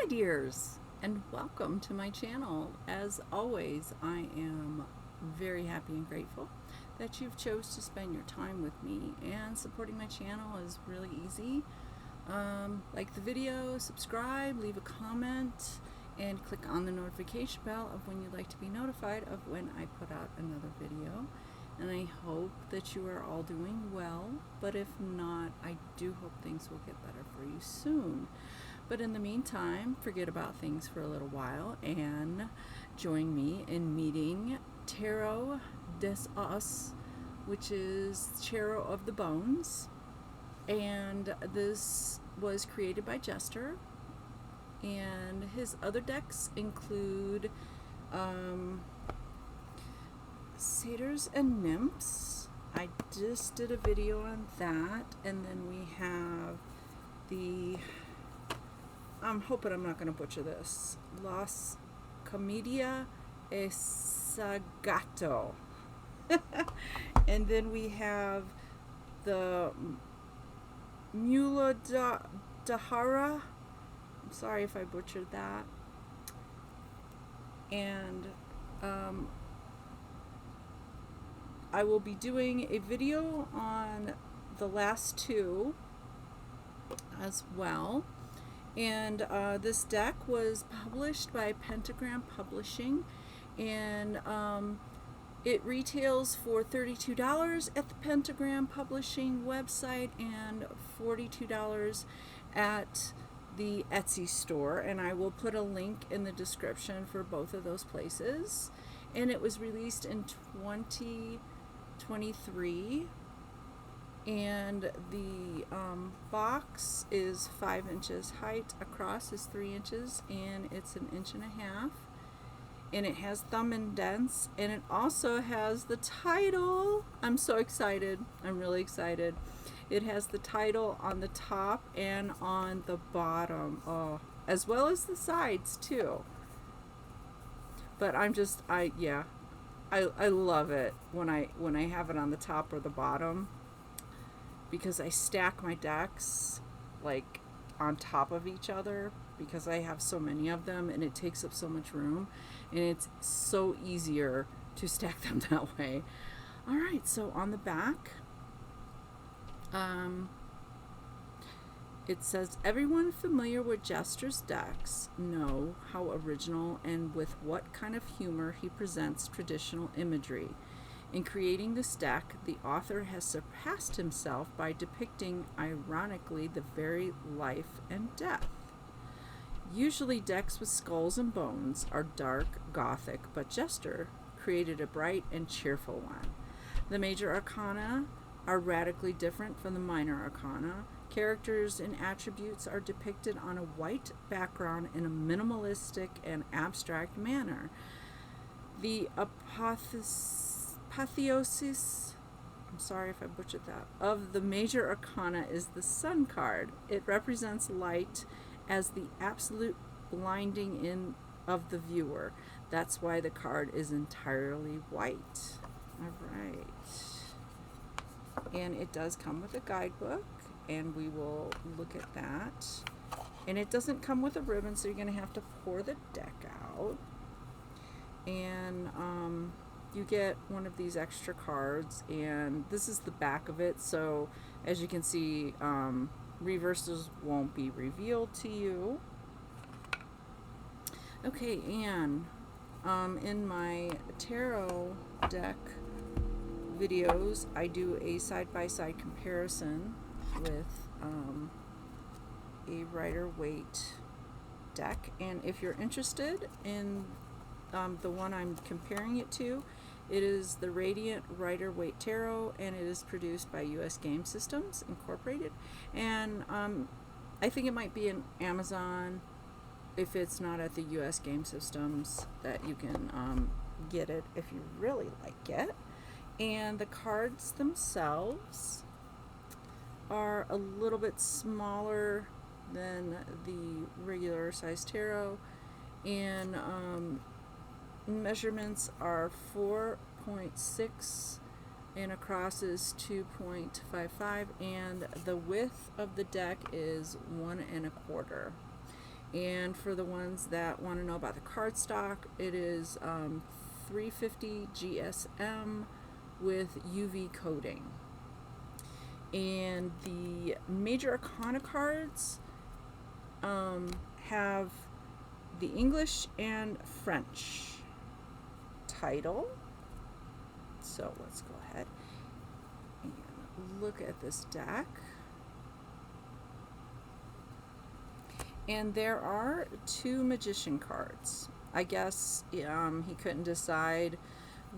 my dears, and welcome to my channel. As always, I am very happy and grateful that you've chose to spend your time with me, and supporting my channel is really easy. Like the video, subscribe, leave a comment, and click on the notification bell of when you'd like to be notified of when I put out another video. And I hope that you are all doing well, but if not, I do hope things will get better for you soon. But in the meantime, forget about things for a little while and join me in meeting Tarot des Os, which is Tarot of the Bones. And this was created by Jester. And his other decks include Satyrs and Nymphs. I just did a video on that. And then we have the, I'm hoping I'm not going to butcher this, Las Comedia e Sagato. And then we have the Mula Dahara. I'm sorry if I butchered that. And I will be doing a video on the last two as well. And this deck was published by Pentagram Publishing, and it retails for $32 at the Pentagram Publishing website and $42 at the Etsy store, and I will put a link in the description for both of those places. And it was released in 2023, and the box is 5 inches height, across is 3 inches, and it's 1.5 inches, and it has thumb indents, and it also has the title. I'm so excited. I'm really excited. It has the title on the top and on the bottom, as well as the sides too. But I love it when I have it on the top or the bottom, because I stack my decks like on top of each other because I have so many of them and it takes up so much room, and it's so easier to stack them that way. All right, so on the back, it says, everyone familiar with Jester's decks know how original and with what kind of humor he presents traditional imagery. In creating this deck, the author has surpassed himself by depicting, ironically, the very life and death. Usually decks with skulls and bones are dark, gothic, but Jester created a bright and cheerful one. The major arcana are radically different from the minor arcana. Characters and attributes are depicted on a white background in a minimalistic and abstract manner. The apotheosis, I'm sorry if I butchered that, of the major arcana is the Sun card. It represents light as the absolute blinding in of the viewer. That's why the card is entirely white. All right. And it does come with a guidebook, and we will look at that. And it doesn't come with a ribbon, so you're going to have to pour the deck out. And you get one of these extra cards, and this is the back of it. So as you can see, reverses won't be revealed to you. Okay, and in my tarot deck videos, I do a side-by-side comparison with a Rider-Waite deck, and if you're interested in the one I'm comparing it to, it is the Radiant Rider-Waite Tarot, and it is produced by US Game Systems Incorporated, and I think it might be in Amazon if it's not at the US Game Systems, that you can get it if you really like it. And the cards themselves are a little bit smaller than the regular size tarot, and measurements are 4.6 and across is 2.55, and the width of the deck is 1 1/4. And for the ones that want to know about the cardstock, it is 350 GSM with UV coating. And the major arcana cards have the English and French title. So let's go ahead and look at this deck. And there are 2 magician cards. I guess he couldn't decide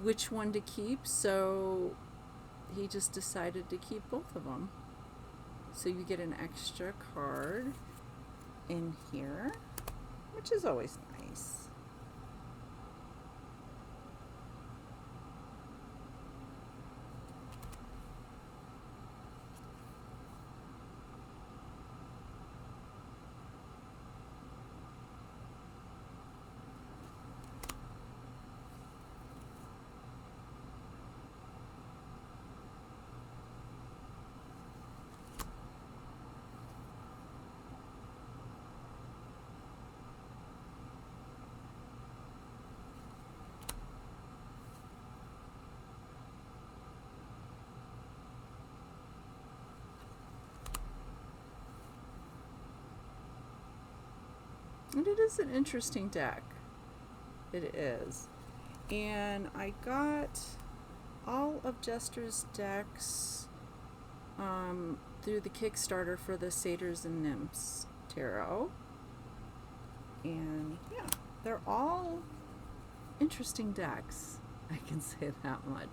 which one to keep, so he just decided to keep both of them. So you get an extra card in here, which is always nice. And it is an interesting deck. It is. And I got all of Jester's decks through the Kickstarter for the Satyrs and Nymphs Tarot. And yeah, they're all interesting decks. I can say that much.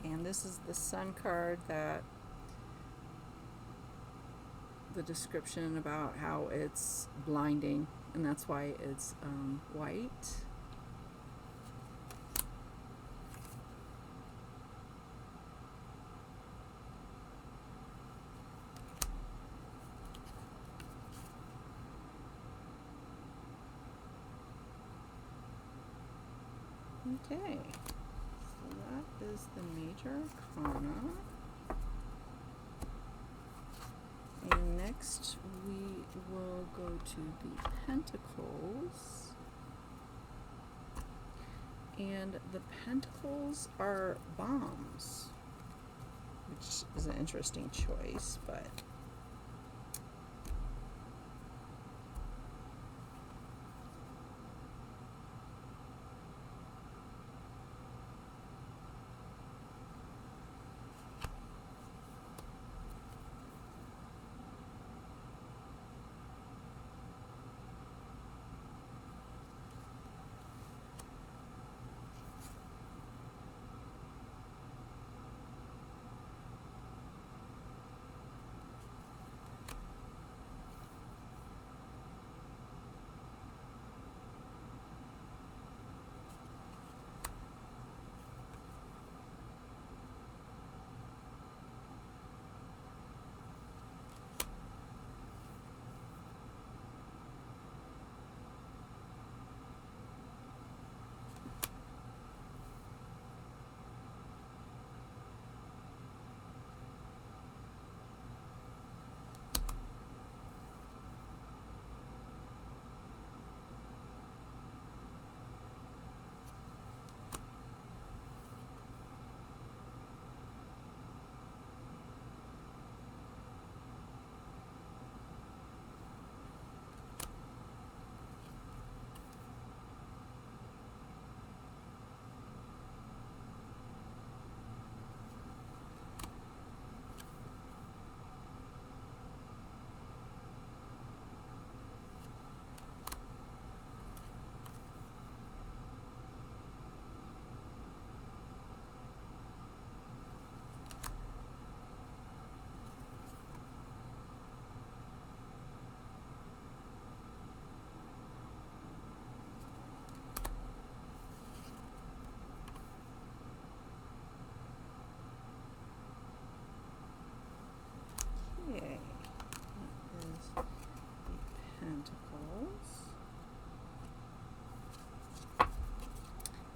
And this is the Sun card, that the description about how it's blinding, and that's why it's white. Okay, so that is the major arcana. And next we will go to the Pentacles. And the Pentacles are bombs, which is an interesting choice, but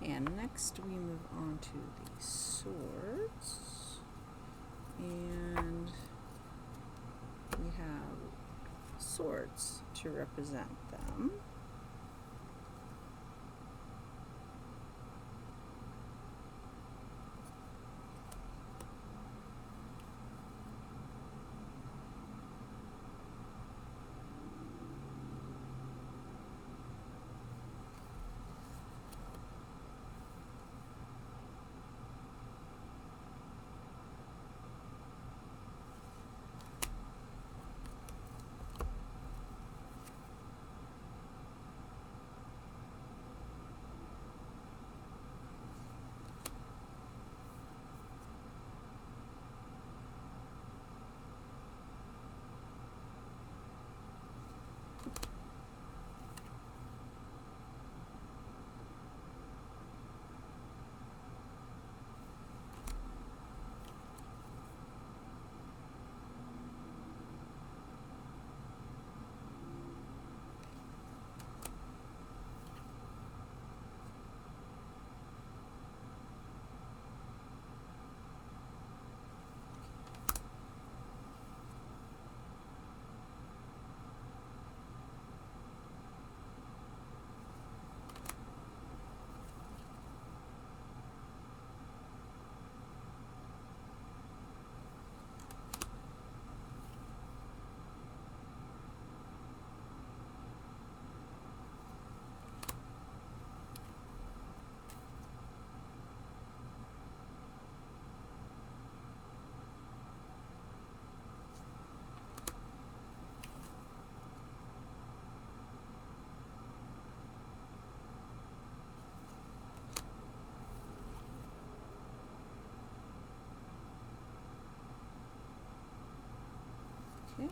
And next we move on to the swords, and we have swords to represent them. Okay,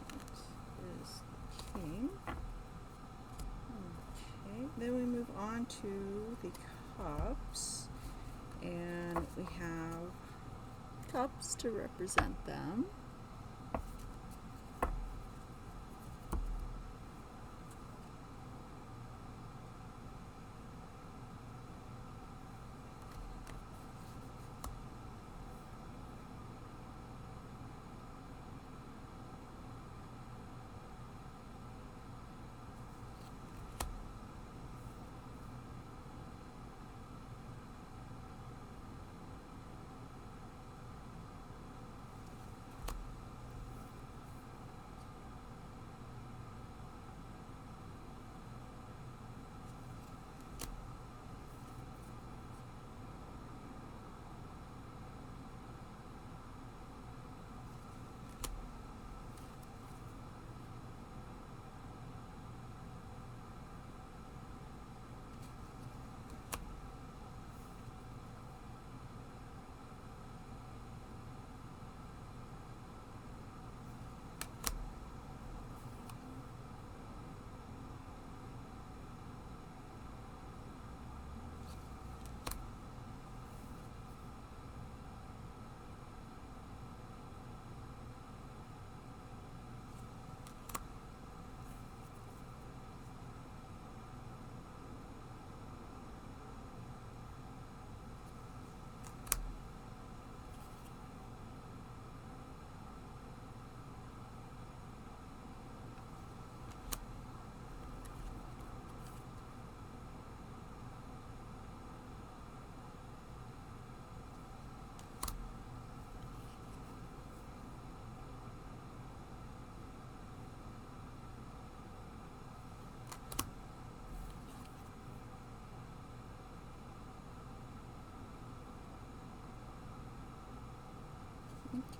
that is the king. Okay, then we move on to the cups, and we have cups to represent them.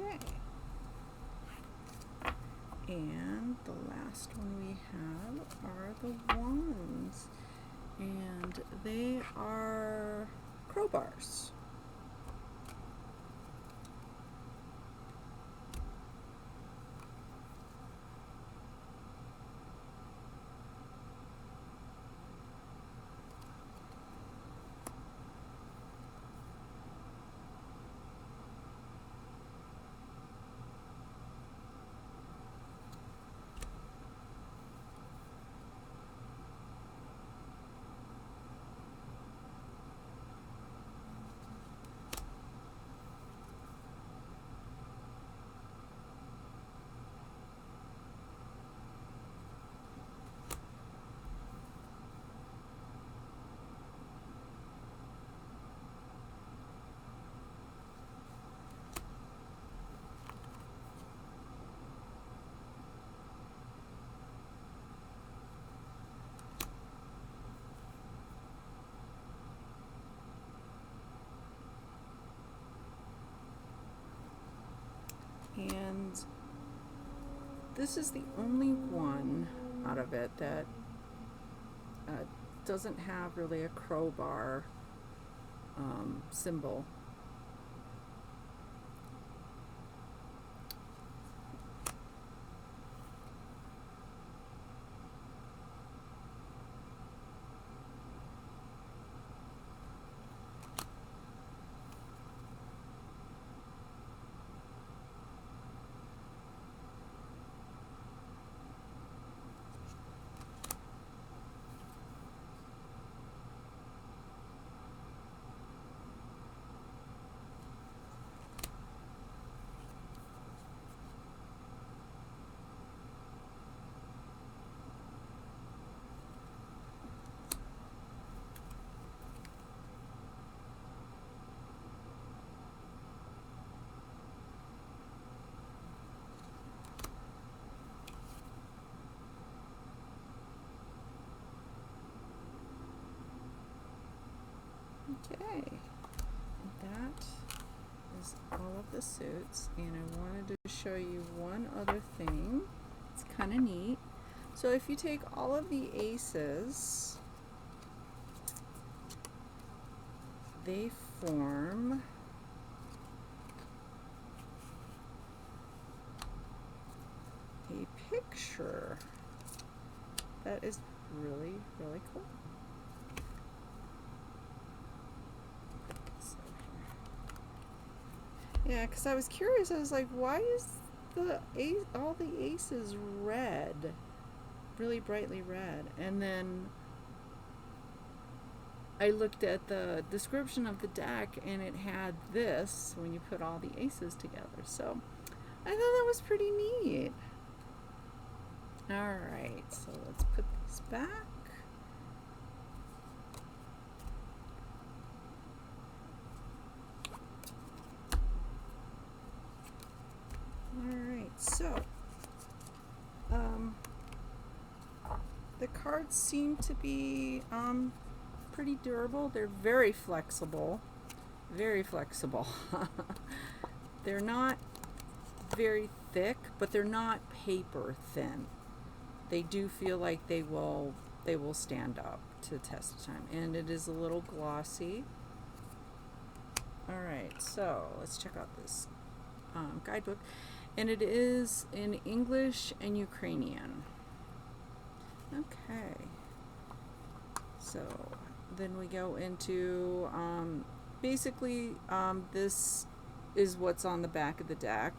Okay. And the last one we have are the wands, and they are crowbars. This is the only one out of it that doesn't have really a crowbar symbol. Okay, that is all of the suits, and I wanted to show you one other thing. It's kind of neat. So if you take all of the aces, they form a picture that is really, really cool. Yeah, because I was curious. I was like, why is all the aces red? Really brightly red. And then I looked at the description of the deck, and it had this when you put all the aces together. So I thought that was pretty neat. Alright, so let's put these back. Alright, so the cards seem to be pretty durable. They're very flexible. Very flexible. They're not very thick, but they're not paper thin. They do feel like they will stand up to the test of time. And it is a little glossy. Alright, so let's check out this guidebook. And it is in English and Ukrainian. Okay. So then we go into basically this is what's on the back of the deck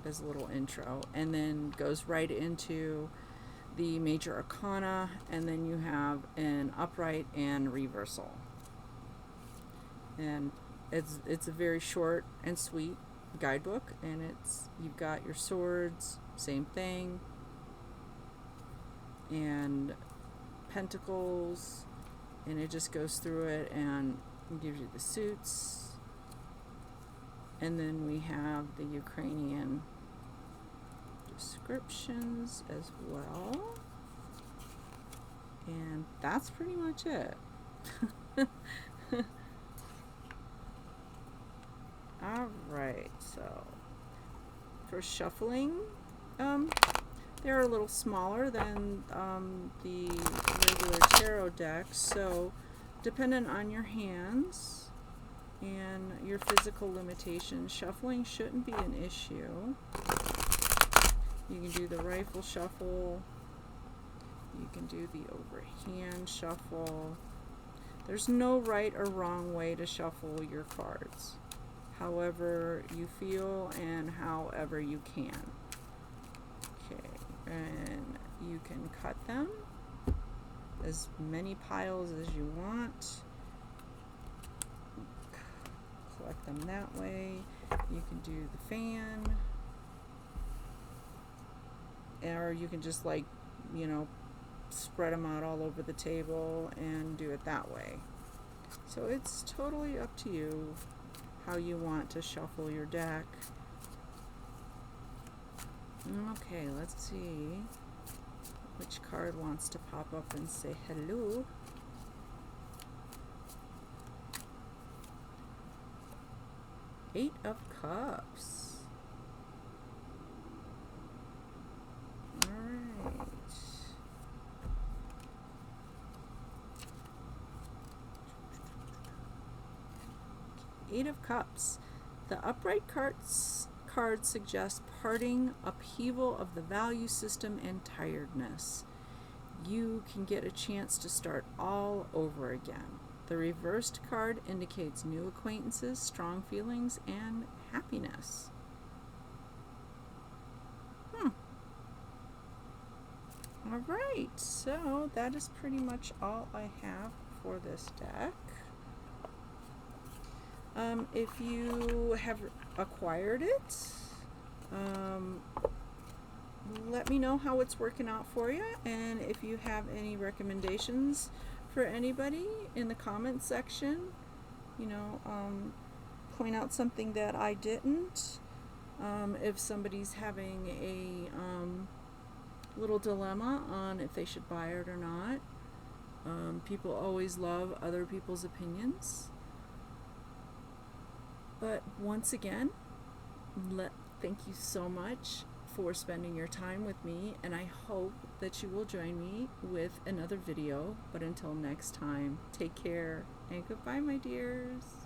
as a little intro, and then goes right into the major arcana, and then you have an upright and reversal. And it's a very short and sweet guidebook, and you've got your swords, same thing, and pentacles, and it just goes through it and gives you the suits. And then we have the Ukrainian descriptions as well, and that's pretty much it. Alright, so for shuffling, they're a little smaller than the regular tarot decks, so dependent on your hands and your physical limitations, shuffling shouldn't be an issue. You can do the rifle shuffle, you can do the overhand shuffle. There's no right or wrong way to shuffle your cards. However you feel and however you can. Okay, and you can cut them as many piles as you want. Collect them that way. You can do the fan, or you can just, like, you know, spread them out all over the table and do it that way. So it's totally up to you how you want to shuffle your deck. Okay, let's see which card wants to pop up and say hello. Eight of Cups. Eight of Cups. The upright card suggests parting, upheaval of the value system, and tiredness. You can get a chance to start all over again. The reversed card indicates new acquaintances, strong feelings, and happiness. All right, so that is pretty much all I have for this deck. If you have acquired it, let me know how it's working out for you, and if you have any recommendations for anybody in the comments section, point out something that I didn't. If somebody's having a little dilemma on if they should buy it or not. People always love other people's opinions. But once again, thank you so much for spending your time with me, and I hope that you will join me with another video. But until next time, take care and goodbye, my dears.